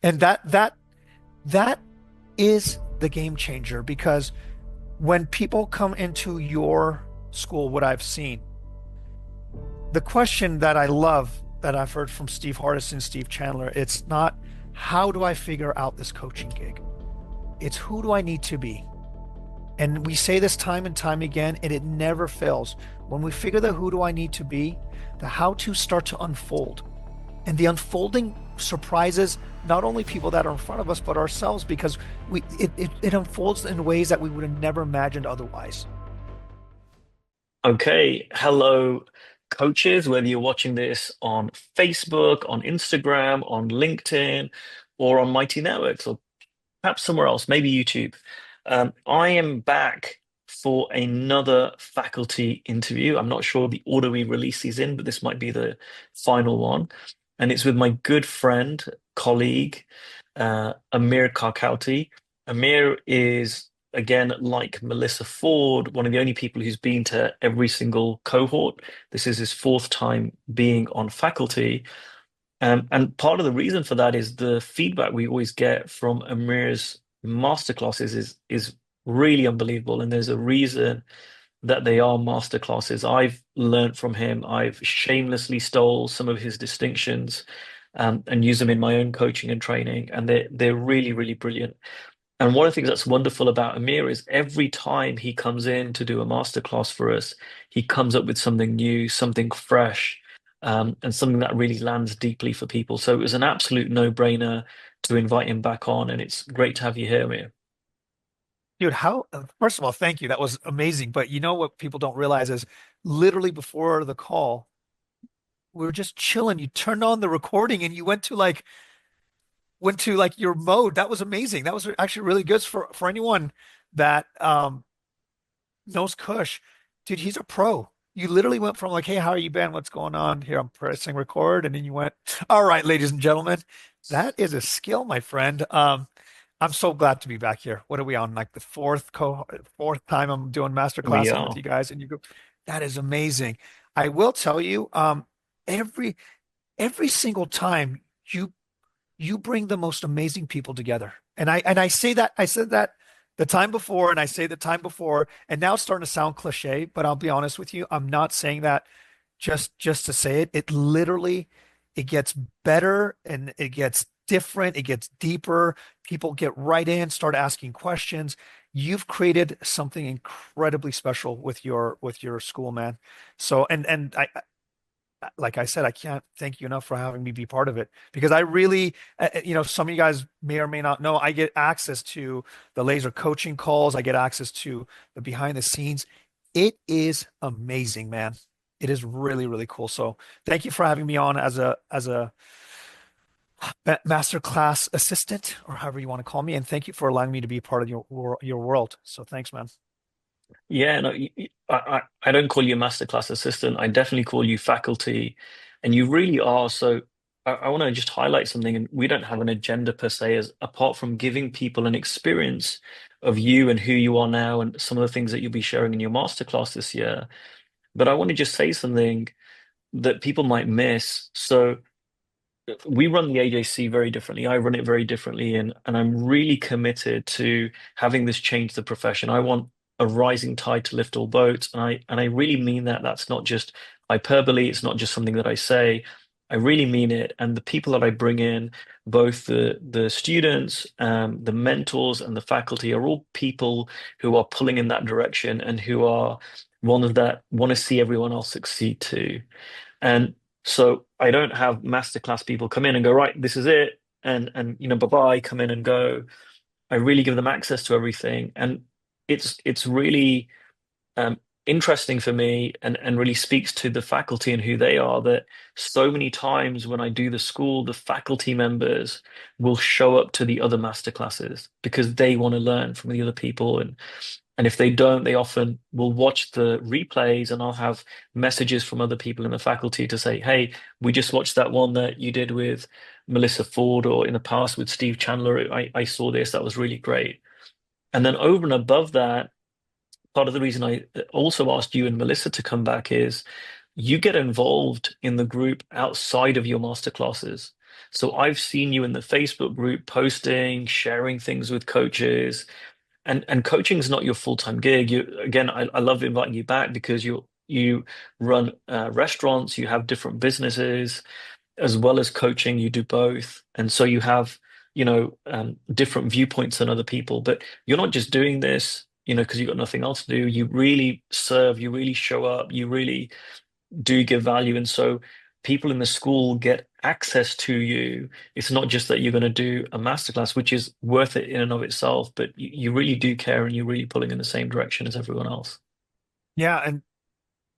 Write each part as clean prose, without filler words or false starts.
And that is the game changer because when people come into your school, what I've seen, the question that I love that I've heard from Steve Hardison, Steve Chandler, it's not how do I figure out this coaching gig? It's who do I need to be? And we say this time and time again, and it never fails. When we figure the who do I need to be, the how to start to unfold. And the unfolding surprises not only people that are in front of us, but ourselves because it unfolds in ways that we would have never imagined otherwise. Okay, hello, coaches, whether you're watching this on Facebook, on Instagram, on LinkedIn, or on Mighty Networks, or perhaps somewhere else, maybe YouTube. I am back for another faculty interview. I'm not sure the order we release these in, but this might be the final one. And it's with my good friend, colleague, Amir Karkouti. Amir is, again, like Melissa Ford, one of the only people who's been to every single cohort. This is his fourth time being on faculty. And part of the reason for that is the feedback we always get from Amir's masterclasses is really unbelievable. And there's a reason that they are masterclasses. I've learned from him. I've shamelessly stole some of his distinctions and use them in my own coaching and training. And they're really, really brilliant. And one of the things that's wonderful about Amir is every time he comes in to do a masterclass for us, he comes up with something new, something fresh, and something that really lands deeply for people. So it was an absolute no-brainer to invite him back on, and it's great to have you here, Amir. Dude, first of all, thank you. That was amazing. But you know what people don't realize is literally before the call, we were just chilling. You turned on the recording and you went to like your mode. That was amazing. That was actually really good for anyone that knows Kush. Dude, he's a pro. You literally went from like, hey, how are you, Ben? What's going on? Here, I'm pressing record. And then you went, all right, ladies and gentlemen, that is a skill, my friend. I'm so glad to be back here. What are we on? Like the fourth time I'm doing master We classing with are. you guys, and you go, that is amazing. I will tell you, every every single time you you bring the most amazing people together. And I say that I said that the time before, and I say the time before, and now it's starting to sound cliche, but I'll be honest with you, I'm not saying that just to say it. It literally it gets better and it gets different, it gets deeper. People get right in, start asking questions. You've created something incredibly special with your school, man. So and like I said, I can't thank you enough for having me be part of it because I really, some of you guys may or may not know, I get access to the laser coaching calls. I get access to the behind the scenes. It is amazing, man. It is really, really cool. So thank you for having me on as a master class assistant or however you want to call me. And thank you for allowing me to be a part of your world. So thanks, man. Yeah, no, I don't call you a masterclass assistant. I definitely call you faculty, and you really are. So I want to just highlight something, and we don't have an agenda per se, as apart from giving people an experience of you and who you are now, and some of the things that you'll be sharing in your masterclass this year. But I want to just say something that people might miss. So we run the AJC very differently. I run it very differently, and I'm really committed to having this change the profession. I want a rising tide to lift all boats, and I really mean that. That's not just hyperbole. It's not just something that I say. I really mean it. And the people that I bring in, both the students, the mentors, and the faculty, are all people who are pulling in that direction and who are ones that want to see everyone else succeed too. And so I don't have masterclass people come in and go, right, this is it, and bye-bye, come in and go. I really give them access to everything. And it's really um, interesting for me and really speaks to the faculty and who they are that so many times when I do the school, the faculty members will show up to the other masterclasses because they want to learn from the other people. And if they don't, they often will watch the replays, and I'll have messages from other people in the faculty to say, hey, we just watched that one that you did with Melissa Ford, or in the past with Steve Chandler. I saw this, that was really great. And then over and above that, part of the reason I also asked you and Melissa to come back is you get involved in the group outside of your master classes. So I've seen you in the Facebook group posting, sharing things with coaches, and coaching is not your full-time gig. You again, I love inviting you back because you run restaurants, you have different businesses as well as coaching, you do both. And so you have, different viewpoints than other people, but you're not just doing this, because you've got nothing else to do. You really serve, you really show up, you really do give value. And so people in the school get access to you. It's not just that you're going to do a masterclass, which is worth it in and of itself, but you really do care and you're really pulling in the same direction as everyone else. Yeah, and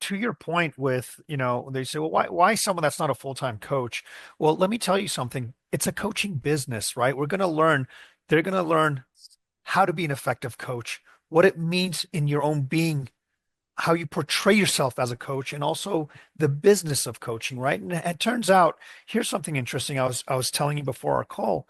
to your point with, they say, well, why someone that's not a full-time coach? Well, let me tell you something. It's a coaching business, right? They're going to learn how to be an effective coach, what it means in your own being, how you portray yourself as a coach, and also the business of coaching, right? And it turns out, here's something interesting. I was telling you before our call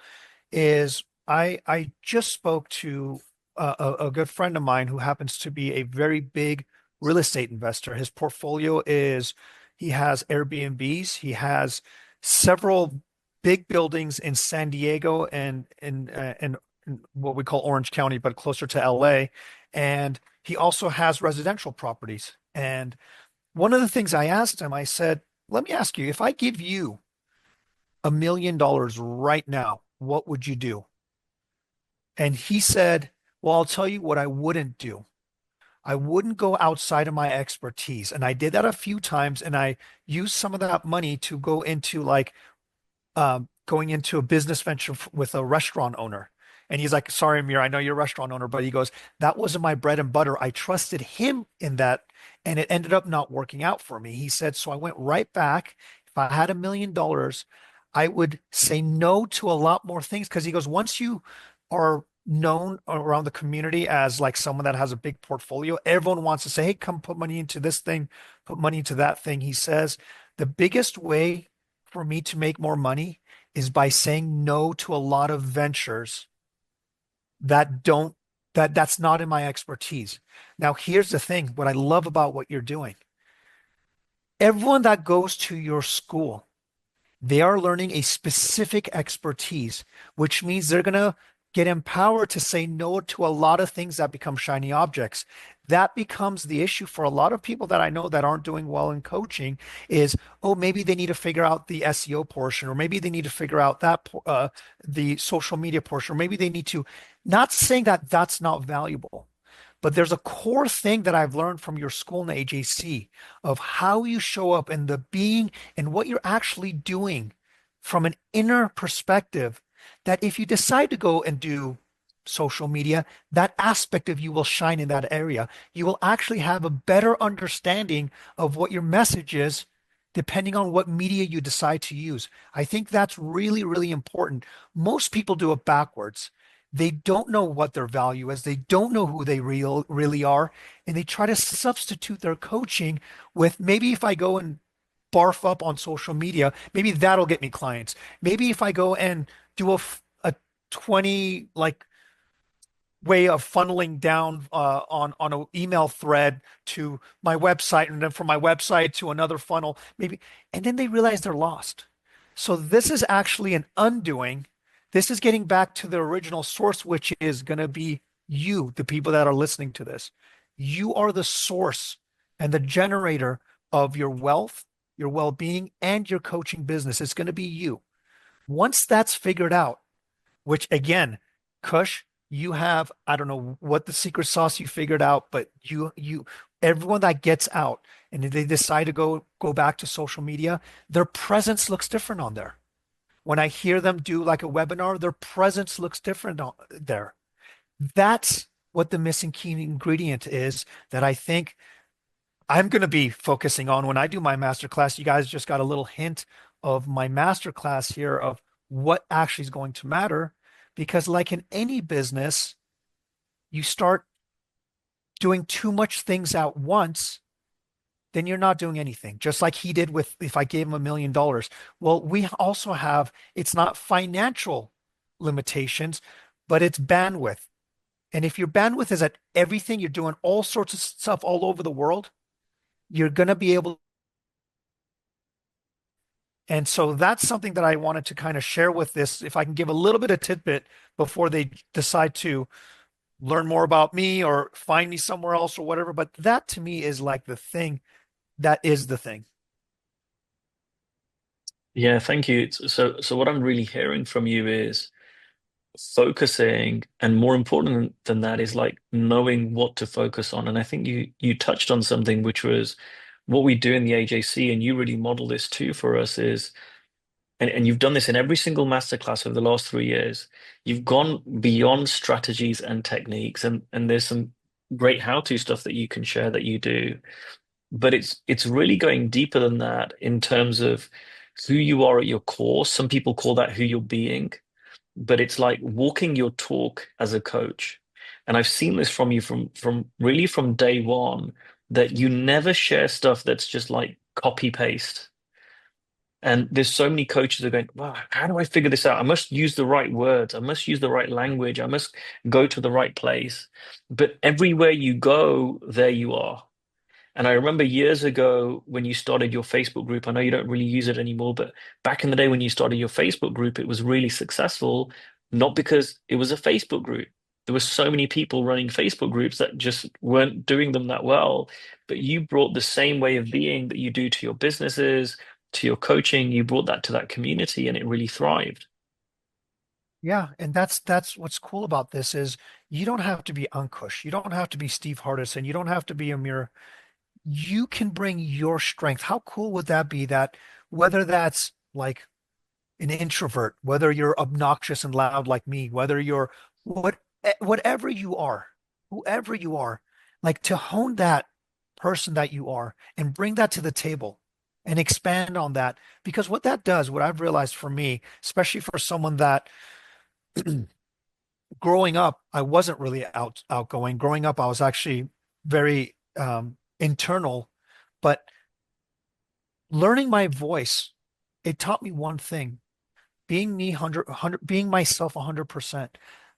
is I just spoke to a good friend of mine who happens to be a very big real estate investor. His portfolio is he has Airbnbs, he has several big buildings in San Diego and in what we call Orange County, but closer to LA. And he also has residential properties. And one of the things I asked him, I said, let me ask you, if I give you $1 million right now, what would you do? And he said, well, I'll tell you what I wouldn't do. I wouldn't go outside of my expertise. And I did that a few times, and I used some of that money to go into like going into a business venture with a restaurant owner. And he's like, sorry, Amir, I know you're a restaurant owner, but he goes, that wasn't my bread and butter. I trusted him in that, and it ended up not working out for me. He said, so I went right back. If I had $1 million, I would say no to a lot more things because he goes, once you are known around the community as like someone that has a big portfolio, everyone wants to say, hey, come put money into this thing, put money into that thing. He says, the biggest way for me to make more money is by saying no to a lot of ventures that don't that's not in my expertise. Now, here's the thing, what I love about what you're doing. Everyone that goes to your school, they are learning a specific expertise, which means they're going to get empowered to say no to a lot of things that become shiny objects. That becomes the issue for a lot of people that I know that aren't doing well in coaching is, oh, maybe they need to figure out the SEO portion, or maybe they need to figure out the social media portion, or maybe they need to, not saying that that's not valuable, but there's a core thing that I've learned from your school in the AJC of how you show up and the being and what you're actually doing from an inner perspective that if you decide to go and do social media, that aspect of you will shine in that area. You will actually have a better understanding of what your message is depending on what media you decide to use. I think that's really, really important. Most people do it backwards. They don't know what their value is. They don't know who they really are. And they try to substitute their coaching with maybe if I go and barf up on social media, maybe that'll get me clients. Maybe if I go and do a 20 like way of funneling down on an email thread to my website and then from my website to another funnel, maybe, and then they realize they're lost. So this is actually an undoing. This is getting back to the original source, which is going to be you, the people that are listening to this. You are the source and the generator of your wealth, your well-being, and your coaching business. It's going to be you. Once that's figured out, which again, Kush, you have, I don't know what the secret sauce you figured out, but everyone that gets out and they decide to go back to social media, their presence looks different on there. When I hear them do like a webinar, their presence looks different on there. That's what the missing key ingredient is that I think I'm going to be focusing on when I do my masterclass. You guys just got a little hint of my masterclass here of what actually is going to matter. Because, like in any business, you start doing too much things at once, then you're not doing anything. Just like he did with if I gave him $1 million. Well, we also have, it's not financial limitations, but it's bandwidth. And if your bandwidth is at everything, you're doing all sorts of stuff all over the world, you're going to be able And so that's something that I wanted to kind of share with this. If I can give a little bit of tidbit before they decide to learn more about me or find me somewhere else or whatever. But that to me is like the thing that is the thing. Yeah, thank you. So what I'm really hearing from you is focusing, and more important than that is like knowing what to focus on. And I think you touched on something which was what we do in the AJC, and you really model this too for us is, and you've done this in every single masterclass over the last 3 years. You've gone beyond strategies and techniques, and there's some great how-to stuff that you can share that you do. But it's really going deeper than that in terms of who you are at your core. Some people call that who you're being, but it's like walking your talk as a coach. And I've seen this from you from really from day one, that you never share stuff that's just like copy paste. And there's so many coaches that are going, wow, how do I figure this out? I must use the right words. I must use the right language. I must go to the right place. But everywhere you go, there you are. And I remember years ago when you started your Facebook group, I know you don't really use it anymore, but back in the day when you started your Facebook group, it was really successful, not because it was a Facebook group. There were so many people running Facebook groups that just weren't doing them that well. But you brought the same way of being that you do to your businesses, to your coaching, you brought that to that community and it really thrived. Yeah, and that's what's cool about this is you don't have to be Ankush, you don't have to be Steve Hardison, you don't have to be Amir. You can bring your strength. How cool would that be that whether that's like an introvert, whether you're obnoxious and loud like me, whether you're what whatever you are, whoever you are, like to hone that person that you are and bring that to the table and expand on that. Because what that does, what I've realized for me, especially for someone that growing up, I wasn't really outgoing. Growing up, I was actually very internal, but learning my voice, it taught me one thing. Being me 100, being myself 100%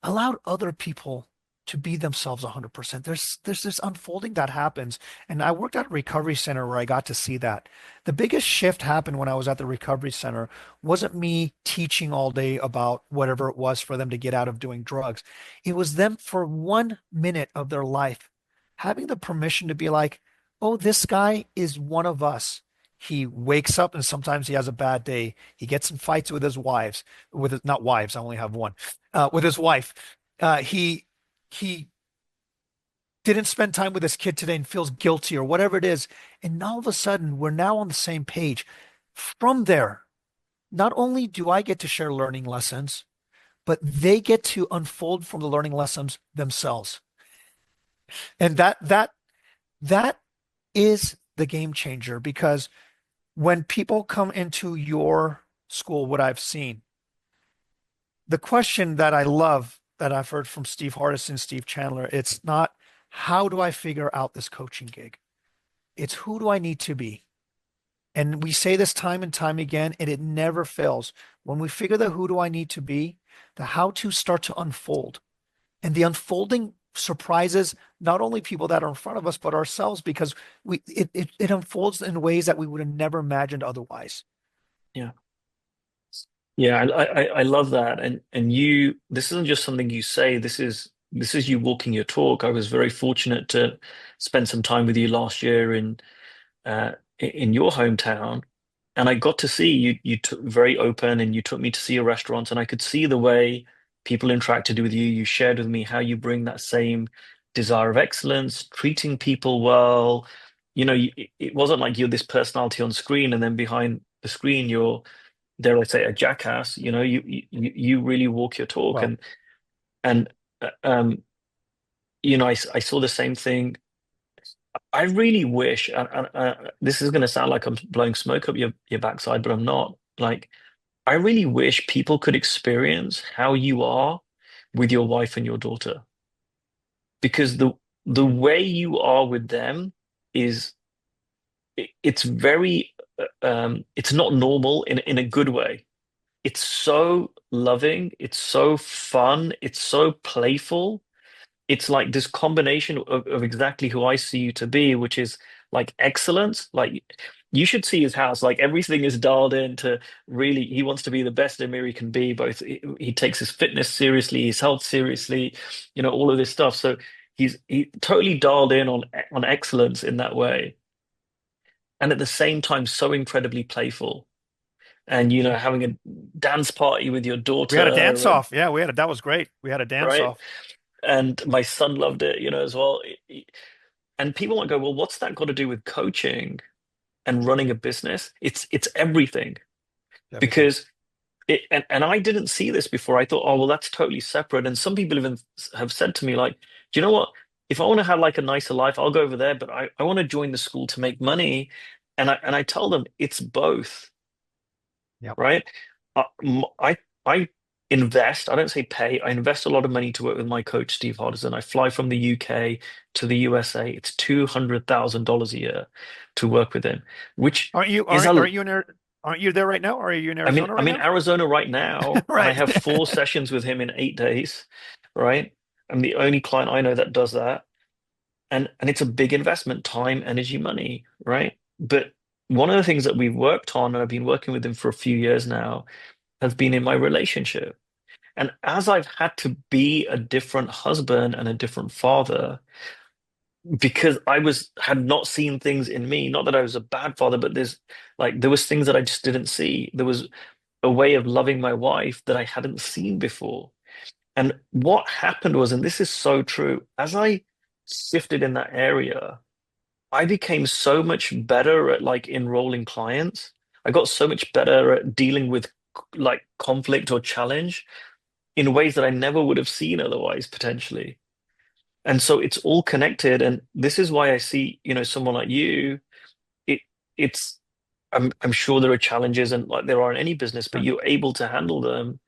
allowed other people to be themselves 100%. There's this unfolding that happens. And I worked at a recovery center where I got to see that. The biggest shift happened when I was at the recovery center wasn't me teaching all day about whatever it was for them to get out of doing drugs. It was them for 1 minute of their life having the permission to be like, oh, this guy is one of us. He wakes up and sometimes he has a bad day. He gets in fights with his wives, with his, not wives, I only have one, with his wife. He didn't spend time with his kid today and feels guilty or whatever it is. And all of a sudden, we're now on the same page. From there, not only do I get to share learning lessons, but they get to unfold from the learning lessons themselves. And that is the game changer because when people come into your school, what I've seen, the question that I love that I've heard from Steve Hardison, Steve Chandler, it's not how do I figure out this coaching gig? It's who do I need to be? And we say this time and time again, and it never fails. When we figure the who do I need to be, the how to start to unfold. And the unfolding surprises not only people that are in front of us, but ourselves because it unfolds in ways that we would have never imagined otherwise. Yeah. Yeah, I love that. And you, this isn't just something you say, this is you walking your talk. I was very fortunate to spend some time with you last year in your hometown. And I got to see you took very open and you took me to see a restaurant and I could see the way people interacted with you. You shared with me how you bring that same desire of excellence, treating people well. It wasn't like you're this personality on screen and then behind the screen you're, dare I say, a jackass. You really walk your talk, Well, and uh, um I saw the same thing. I really wish, and this is going to sound like I'm blowing smoke up your backside, but I'm not. Like, I really wish people could experience how you are with your wife and your daughter, because the way you are with them is it's very it's not normal in a good way. It's so loving, it's so fun, it's so playful. It's like this combination of exactly who I see you to be, which is like excellence. Like you should see his house. Like everything is dialed in to really, he wants to be the best Amir he can be. Both he takes his fitness seriously, his health seriously, all of this stuff. So he totally dialed in on excellence in that way. And at the same time, so incredibly playful. And having a dance party with your We had a dance daughter, and off. Yeah, that was great. We had a dance right. off. And my son loved it, as well. And people might go, well, what's that got to do with coaching and running a business? It's everything. Everything. Because and I didn't see this before. I thought, oh, well, that's totally separate. And some people even have said to me, like, do you know what? If I want to have like a nicer life, I'll go over there, but I want to join the school to make money. And I tell them it's both, Yep. right? I invest, I don't say pay, I invest a lot of money to work with my coach, Steve Hardison. I fly from the UK to the USA. It's $200,000 a year to work with him, which Aren't you is aren't aren't you in aren't you there right now? Or are you in I'm in Arizona I'm right in now? Arizona right now, and I Right. have 4 sessions with him in 8 days, right? I'm the only client I know that does that. And it's a big investment, time, energy, money, right? But one of the things that we've worked on, and I've been working with him for a few years now, has been in my relationship. And as I've had to be a different husband and a different father, because had not seen things in me, not that I was a bad father, but there was things that I just didn't see. There was a way of loving my wife that I hadn't seen before. And what happened was, and this is so true, as I shifted in that area, I became so much better at like enrolling clients. I got so much better at dealing with like conflict or challenge in ways that I never would have seen otherwise, potentially. And so it's all connected. And this is why I see, someone like you, it it's I'm sure there are challenges and like there are in any business, but Sure. you're able to handle them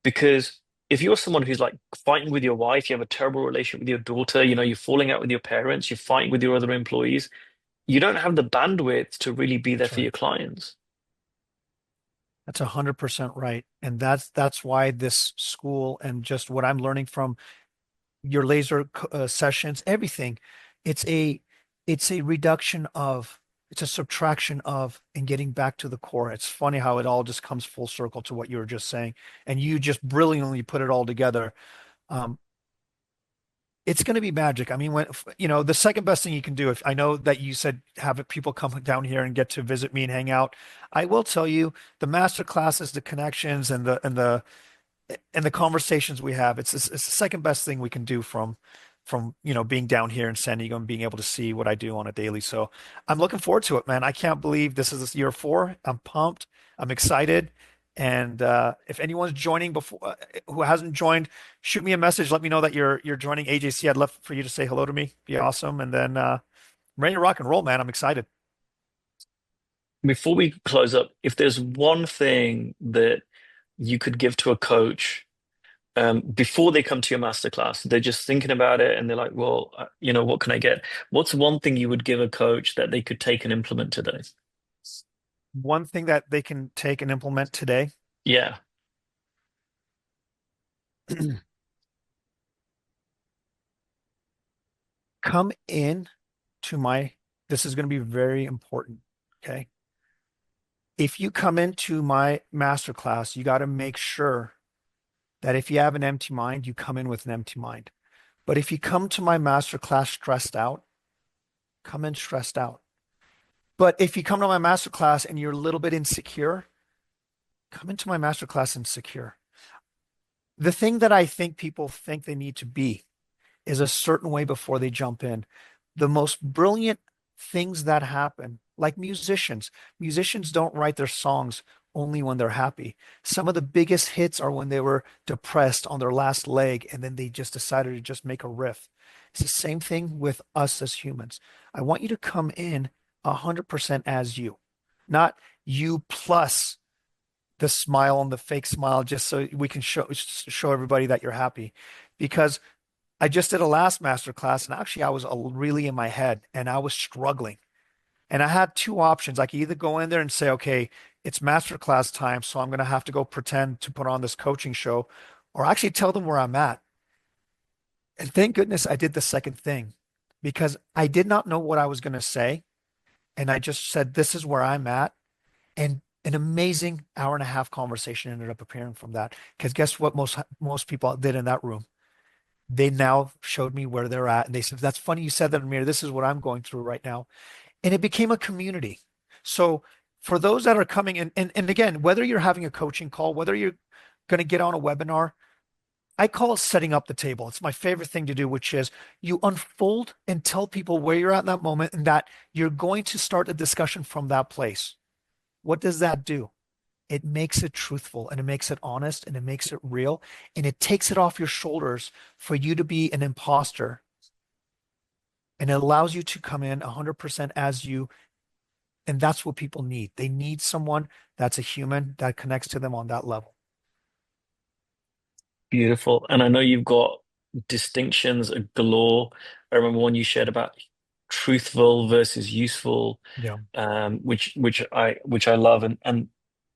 because if you're someone who's like fighting with your wife, you have a terrible relationship with your daughter, you're falling out with your parents, you're fighting with your other employees, you don't have the bandwidth to really be there That's for your right. clients. That's 100% right. And that's why this school and just what I'm learning from your sessions, everything, it's a it's a reduction of it's a subtraction of and getting back to the core. It's funny how it all just comes full circle to what you were just saying, and you just brilliantly put it all together. Um, it's going to be magic. I mean, the second best thing you can do, if I know that you said have people come down here and get to visit me and hang out, I will tell you the master classes, the connections, and the conversations we have. It's the second best thing we can do from being down here in San Diego and being able to see what I do on a daily. So I'm looking forward to it, man. I can't believe this is year four. I'm pumped. I'm excited. And if anyone's joining before who hasn't joined, shoot me a message. Let me know that you're joining AJC. I'd love for you to say hello to me. Be awesome. And then I'm ready to rock and roll, man. I'm excited. Before we close up, if there's one thing that you could give to a coach before they come to your masterclass, they're just thinking about it and they're like, well, what can I get? What's one thing you would give a coach that they could take and implement today? One thing that they can take and implement today. Yeah. Come in to my, this is going to be very important. Okay. If you come into my masterclass, you got to make sure that if you have an empty mind, you come in with an empty mind. But if you come to my masterclass stressed out, come in stressed out. But if you come to my masterclass and you're a little bit insecure, come into my masterclass insecure. The thing that I think people think they need to be is a certain way before they jump in. The most brilliant things that happen, like musicians don't write their songs only when they're happy. Some of the biggest hits are when they were depressed on their last leg and then they just decided to just make a riff. It's the same thing with us as humans. I want you to come in 100% as you, not you plus the smile and the fake smile, just so we can show everybody that you're happy. Because I just did a last master class, and actually I was really in my head and I was struggling. And I had two options. I could either go in there and say, okay, it's master class time, so I'm going to have to go pretend to put on this coaching show, or actually tell them where I'm at. And thank goodness I did the second thing because I did not know what I was going to say. And I just said, this is where I'm at. And an amazing hour and a half conversation ended up appearing from that. Because guess what most people did in that room? They now showed me where they're at. And they said, that's funny you said that, Amir. This is what I'm going through right now. And it became a community. So for those that are coming in, and again, whether you're having a coaching call, whether you're going to get on a webinar, I call it setting up the table. It's my favorite thing to do, which is you unfold and tell people where you're at in that moment and that you're going to start a discussion from that place. What does that do? It makes it truthful and it makes it honest and it makes it real and it takes it off your shoulders for you to be an imposter, and it allows you to come in 100% as you. And that's what people need. They need someone that's a human that connects to them on that level. Beautiful. And I know you've got distinctions galore. I remember one you shared about truthful versus useful, Yeah, which I love, and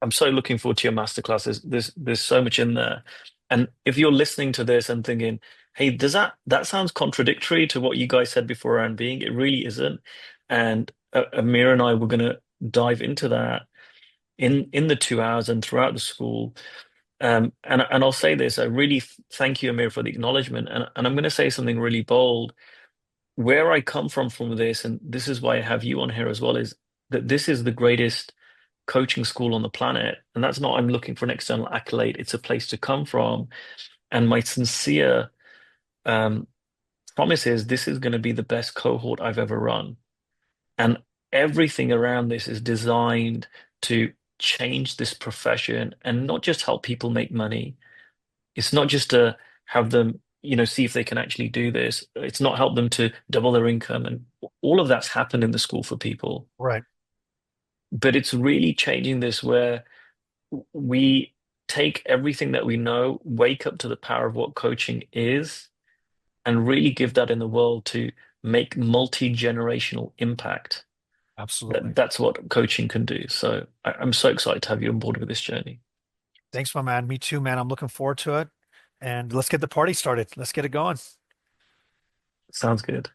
I'm so looking forward to your masterclasses. There's so much in there. And if you're listening to this and thinking, hey, does that sounds contradictory to what you guys said before around being? It really isn't. And Amir and I were gonna dive into that in the 2 hours and throughout the school. And I'll say this, I really thank you, Amir, for the acknowledgement. And I'm going to say something really bold. Where I come from this, and this is why I have you on here as well, is that this is the greatest coaching school on the planet. And that's not, I'm looking for an external accolade. It's a place to come from. And my sincere um, promise is this is going to be the best cohort I've ever run. And everything around this is designed to change this profession and not just help people make money. It's not just to have them, see if they can actually do this. It's not help them to double their income. And all of that's happened in the school for people. right. But it's really changing this where we take everything that we know, wake up to the power of what coaching is, and really give that in the world to make multi-generational impact. Absolutely. That's what coaching can do. So I'm so excited to have you on board with this journey. Thanks, my man. Me too, man. I'm looking forward to it. And let's get the party started. Let's get it going. Sounds good.